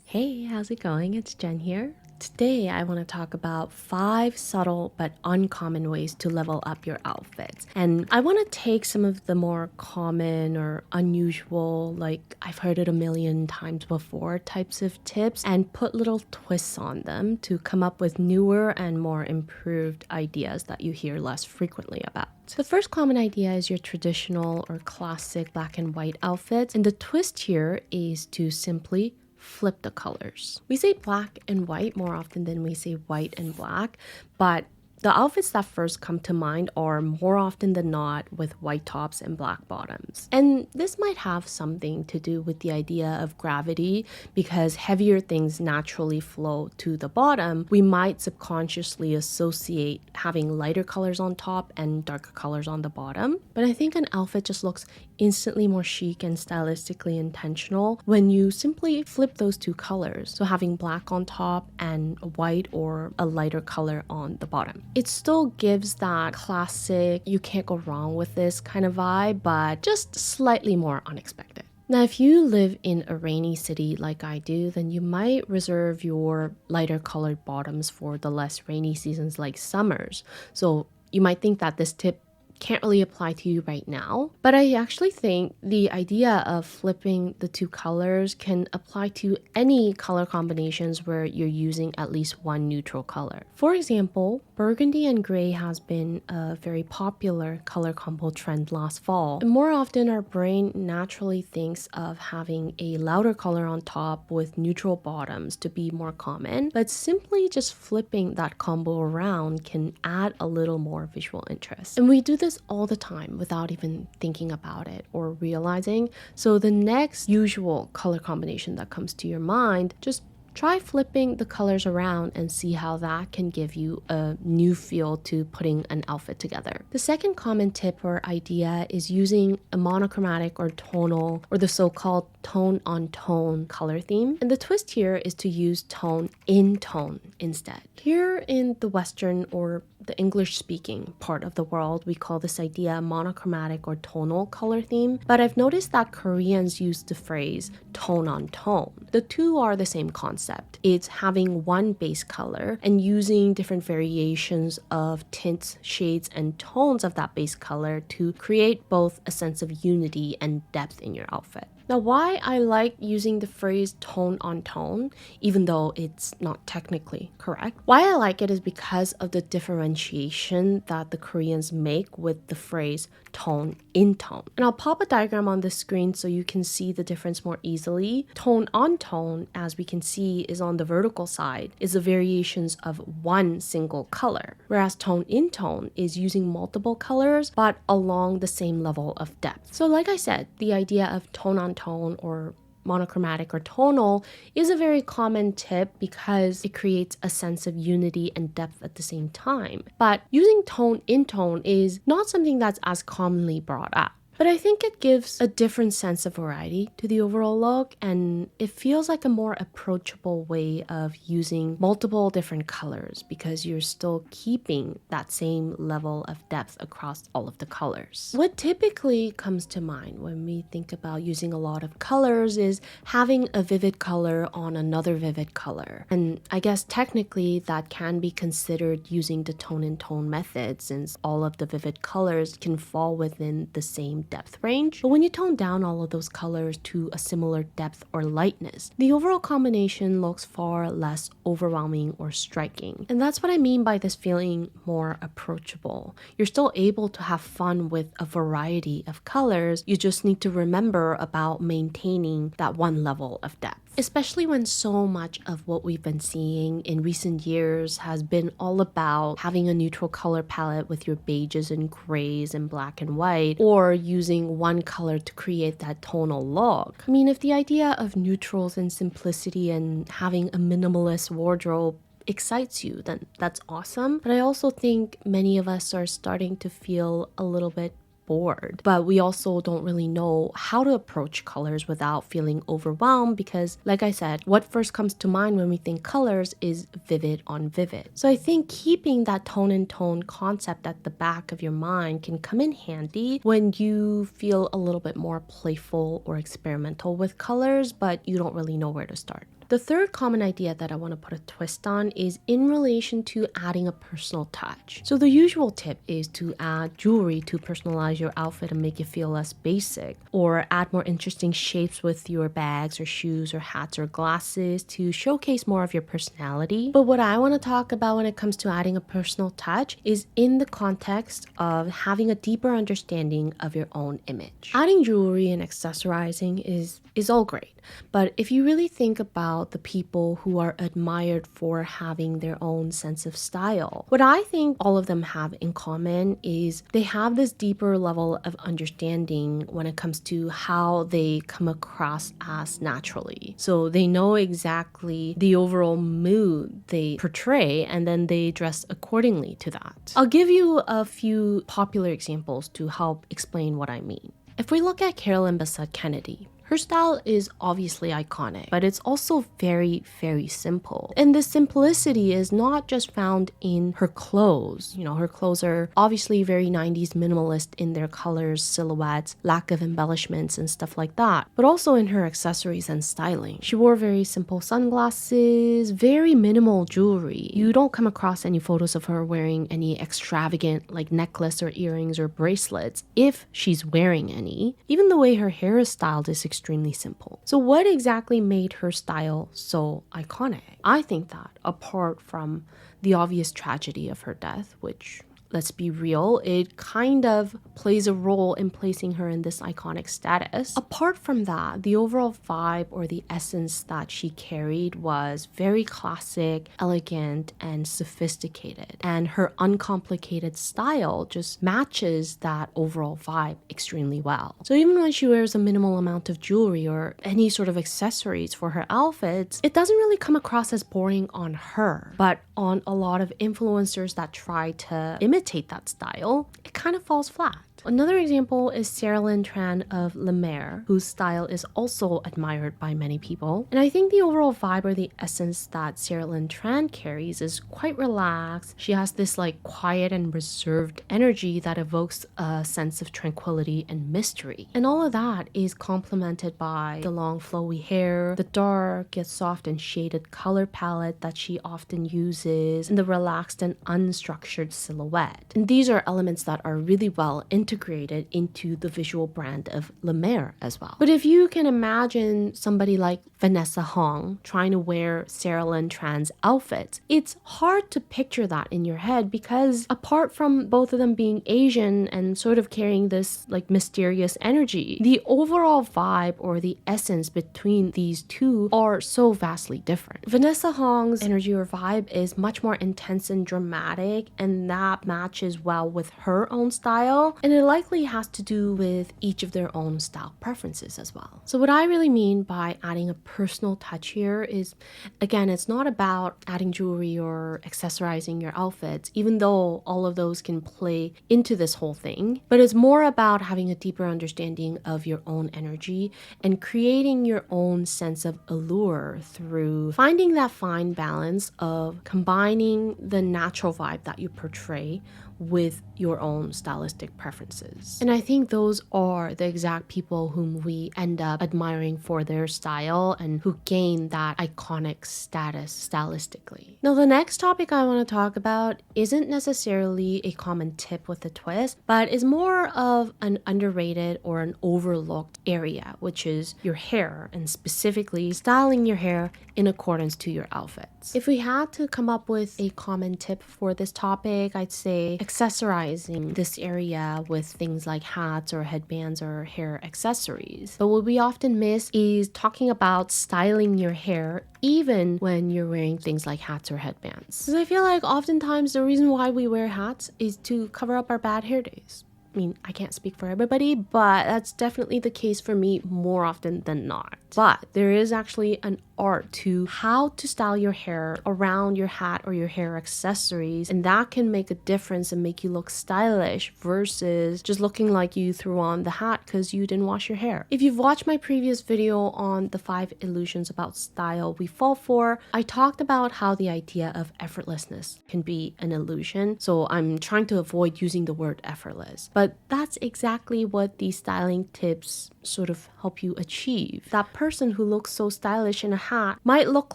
Hey, how's it going? It's Jen here. Today, I want to talk about 5 subtle but uncommon ways to level up your outfits. And I want to take some of the more common or unusual, like I've heard it a million times before types of tips and put little twists on them to come up with newer and more improved ideas that you hear less frequently about. The first common idea is your traditional or classic black and white outfits. And the twist here is to simply flip the colors. We say black and white more often than we say white and black, but the outfits that first come to mind are more often than not with white tops and black bottoms. And this might have something to do with the idea of gravity, because heavier things naturally flow to the bottom. We might subconsciously associate having lighter colors on top and darker colors on the bottom. But I think an outfit just looks instantly more chic and stylistically intentional when you simply flip those two colors. So having black on top and white or a lighter color on the bottom. It still gives that classic, you can't go wrong with this kind of vibe, but just slightly more unexpected. Now, if you live in a rainy city like I do, then you might reserve your lighter colored bottoms for the less rainy seasons like summers. So you might think that this tip can't really apply to you right now, but I actually think the idea of flipping the two colors can apply to any color combinations where you're using at least one neutral color. For example, burgundy and gray has been a very popular color combo trend last fall, and more often our brain naturally thinks of having a louder color on top with neutral bottoms to be more common, but simply just flipping that combo around can add a little more visual interest. And we do this all the time without even thinking about it or realizing. So the next usual color combination that comes to your mind, just try flipping the colors around and see how that can give you a new feel to putting an outfit together. The second common tip or idea is using a monochromatic or tonal, or the so-called tone-on-tone color theme. And the twist here is to use tone in tone instead. Here in the Western or the English-speaking part of the world, we call this idea monochromatic or tonal color theme, but I've noticed that Koreans use the phrase tone on tone. The two are the same concept. It's having one base color and using different variations of tints, shades, and tones of that base color to create both a sense of unity and depth in your outfit. Now, why I like using the phrase tone on tone, even though it's not technically correct, why I like it is because of the differentiation that the Koreans make with the phrase tone in tone. And I'll pop a diagram on the screen so you can see the difference more easily. Tone on tone, as we can see, is on the vertical side, is the variations of one single color, whereas tone in tone is using multiple colors but along the same level of depth. So like I said, the idea of tone on tone or monochromatic or tonal is a very common tip because it creates a sense of unity and depth at the same time. But using tone in tone is not something that's as commonly brought up. But I think it gives a different sense of variety to the overall look, and it feels like a more approachable way of using multiple different colors because you're still keeping that same level of depth across all of the colors. What typically comes to mind when we think about using a lot of colors is having a vivid color on another vivid color. And I guess technically that can be considered using the tone in tone method, since all of the vivid colors can fall within the same depth range. But when you tone down all of those colors to a similar depth or lightness, the overall combination looks far less overwhelming or striking. And that's what I mean by this feeling more approachable. You're still able to have fun with a variety of colors. You just need to remember about maintaining that one level of depth. Especially when so much of what we've been seeing in recent years has been all about having a neutral color palette with your beiges and grays and black and white, or using one color to create that tonal look. I mean, if the idea of neutrals and simplicity and having a minimalist wardrobe excites you, then that's awesome. But I also think many of us are starting to feel a little bit bored, but we also don't really know how to approach colors without feeling overwhelmed because, like I said, what first comes to mind when we think colors is vivid on vivid. So I think keeping that tone in tone concept at the back of your mind can come in handy when you feel a little bit more playful or experimental with colors, but you don't really know where to start. The third common idea that I want to put a twist on is in relation to adding a personal touch. So the usual tip is to add jewelry to personalize your outfit and make it feel less basic, or add more interesting shapes with your bags or shoes or hats or glasses to showcase more of your personality. But what I want to talk about when it comes to adding a personal touch is in the context of having a deeper understanding of your own image. Adding jewelry and accessorizing is all great. But if you really think about the people who are admired for having their own sense of style, what I think all of them have in common is they have this deeper level of understanding when it comes to how they come across as naturally. So they know exactly the overall mood they portray, and then they dress accordingly to that. I'll give you a few popular examples to help explain what I mean. If we look at Carolyn Bessette-Kennedy, her style is obviously iconic, but it's also very, very simple. And this simplicity is not just found in her clothes. You know, her clothes are obviously very 90s minimalist in their colors, silhouettes, lack of embellishments, and stuff like that, but also in her accessories and styling. She wore very simple sunglasses, very minimal jewelry. You don't come across any photos of her wearing any extravagant like necklace or earrings or bracelets, if she's wearing any. Even the way her hair is styled is extremely simple. So what exactly made her style so iconic? I think that apart from the obvious tragedy of her death, which, let's be real, it kind of plays a role in placing her in this iconic status. Apart from that, the overall vibe or the essence that she carried was very classic, elegant, and sophisticated. And her uncomplicated style just matches that overall vibe extremely well. So even when she wears a minimal amount of jewelry or any sort of accessories for her outfits, it doesn't really come across as boring on her. But on a lot of influencers that try to imitate that style, it kind of falls flat. Another example is Tran of La Mer, whose style is also admired by many people. And I think the overall vibe or the essence that Tran carries is quite relaxed. She has this like quiet and reserved energy that evokes a sense of tranquility and mystery. And all of that is complemented by the long flowy hair, the dark yet soft and shaded color palette that she often uses, and the relaxed and unstructured silhouette. And these are elements that are really well integrated into the visual brand of La Mer as well. But if you can imagine somebody like Vanessa Hong trying to wear Tran's outfits, it's hard to picture that in your head because apart from both of them being Asian and sort of carrying this like mysterious energy, the overall vibe or the essence between these two are so vastly different. Vanessa Hong's energy or vibe is much more intense and dramatic, and that matches well with her own style, and it likely has to do with each of their own style preferences as well. So what I really mean by adding a personal touch here is, again, it's not about adding jewelry or accessorizing your outfits, even though all of those can play into this whole thing, but it's more about having a deeper understanding of your own energy and creating your own sense of allure through finding that fine balance of combining the natural vibe that you portray with your own stylistic preferences. And I think those are the exact people whom we end up admiring for their style and who gain that iconic status stylistically. Now, the next topic I want to talk about isn't necessarily a common tip with a twist, but is more of an underrated or an overlooked area, which is your hair, and specifically styling your hair in accordance to your outfits. If we had to come up with a common tip for this topic, I'd say accessorizing this area with things like hats or headbands or hair accessories. But what we often miss is talking about styling your hair even when you're wearing things like hats or headbands. Because I feel like oftentimes the reason why we wear hats is to cover up our bad hair days. I mean, I can't speak for everybody, but that's definitely the case for me more often than not. But there is actually an art to how to style your hair around your hat or your hair accessories, and that can make a difference and make you look stylish versus just looking like you threw on the hat because you didn't wash your hair. If you've watched my previous video on the 5 illusions about style we fall for, I talked about how the idea of effortlessness can be an illusion, so I'm trying to avoid using the word effortless. But that's exactly what these styling tips sort of help you achieve. That person who looks so stylish in a hat might look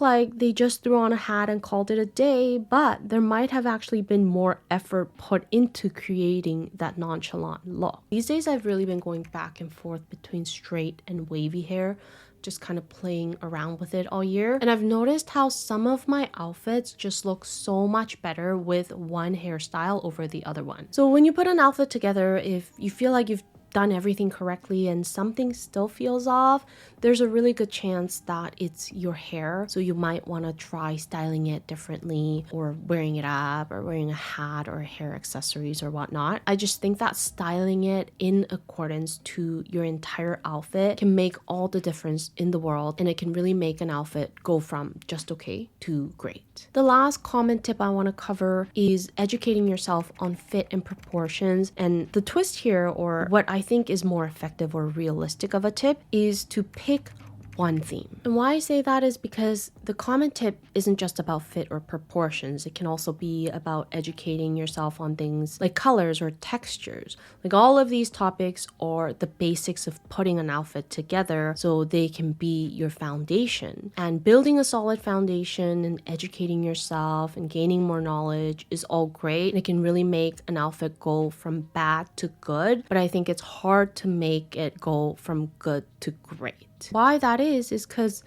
like they just threw on a hat and called it a day, but there might have actually been more effort put into creating that nonchalant look. These days I've really been going back and forth between straight and wavy hair, just kind of playing around with it all year. And I've noticed how some of my outfits just look so much better with one hairstyle over the other one. So when you put an outfit together, if you feel like you've done everything correctly and something still feels off, there's a really good chance that it's your hair. So you might want to try styling it differently, or wearing it up, or wearing a hat or hair accessories or whatnot. I just think that styling it in accordance to your entire outfit can make all the difference in the world, and it can really make an outfit go from just okay to great. The last common tip I want to cover is educating yourself on fit and proportions. And the twist here, or what I think is more effective or realistic of a tip, is to pick one theme. And why I say that is because the common tip isn't just about fit or proportions. It can also be about educating yourself on things like colors or textures. Like, all of these topics are the basics of putting an outfit together so they can be your foundation. And building a solid foundation and educating yourself and gaining more knowledge is all great. And it can really make an outfit go from bad to good, but I think it's hard to make it go from good to great. Why that is because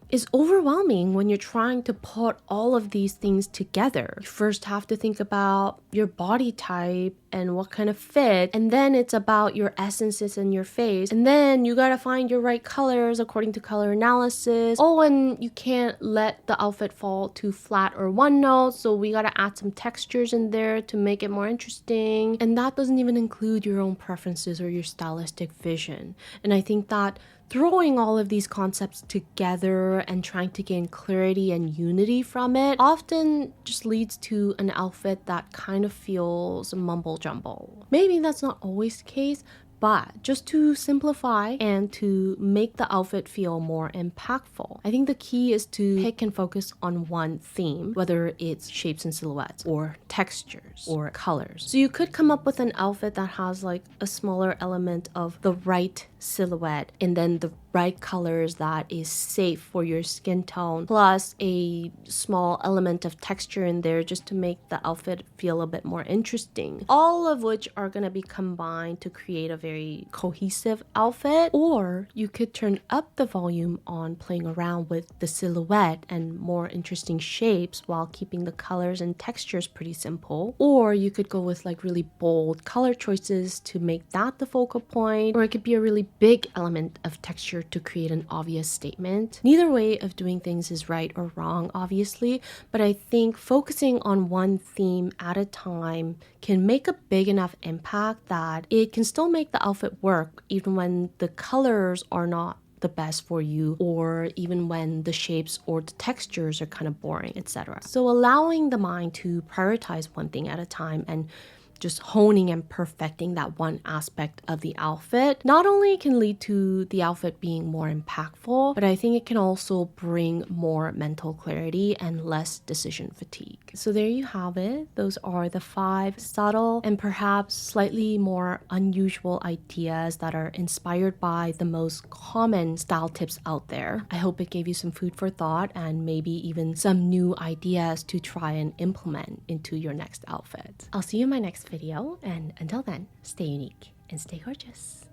it's overwhelming when you're trying to put all of these things together. You first have to think about your body type and what kind of fit, and then it's about your essences and your face, and then you gotta find your right colors according to color analysis. Oh, and you can't let the outfit fall too flat or one note, so we gotta add some textures in there to make it more interesting. And that doesn't even include your own preferences or your stylistic vision. And I think that throwing all of these concepts together and trying to gain clarity and unity from it often just leads to an outfit that kind of feels mumble jumble. Maybe that's not always the case, but just to simplify and to make the outfit feel more impactful, I think the key is to pick and focus on one theme, whether it's shapes and silhouettes or textures or colors. So you could come up with an outfit that has like a smaller element of the right silhouette and then the right colors that is safe for your skin tone, plus a small element of texture in there just to make the outfit feel a bit more interesting. All of which are going to be combined to create a very cohesive outfit. Or you could turn up the volume on playing around with the silhouette and more interesting shapes while keeping the colors and textures pretty simple. Or you could go with like really bold color choices to make that the focal point. Or it could be a really big element of texture to create an obvious statement. Neither way of doing things is right or wrong, obviously, but I think focusing on one theme at a time can make a big enough impact that it can still make the outfit work even when the colors are not the best for you, or even when the shapes or the textures are kind of boring, etc. So allowing the mind to prioritize one thing at a time and just honing and perfecting that one aspect of the outfit not only can lead to the outfit being more impactful, but I think it can also bring more mental clarity and less decision fatigue. So there you have it. Those are the 5 subtle and perhaps slightly more unusual ideas that are inspired by the most common style tips out there. I hope it gave you some food for thought and maybe even some new ideas to try and implement into your next outfit. I'll see you in my next video, and until then, stay unique and stay gorgeous.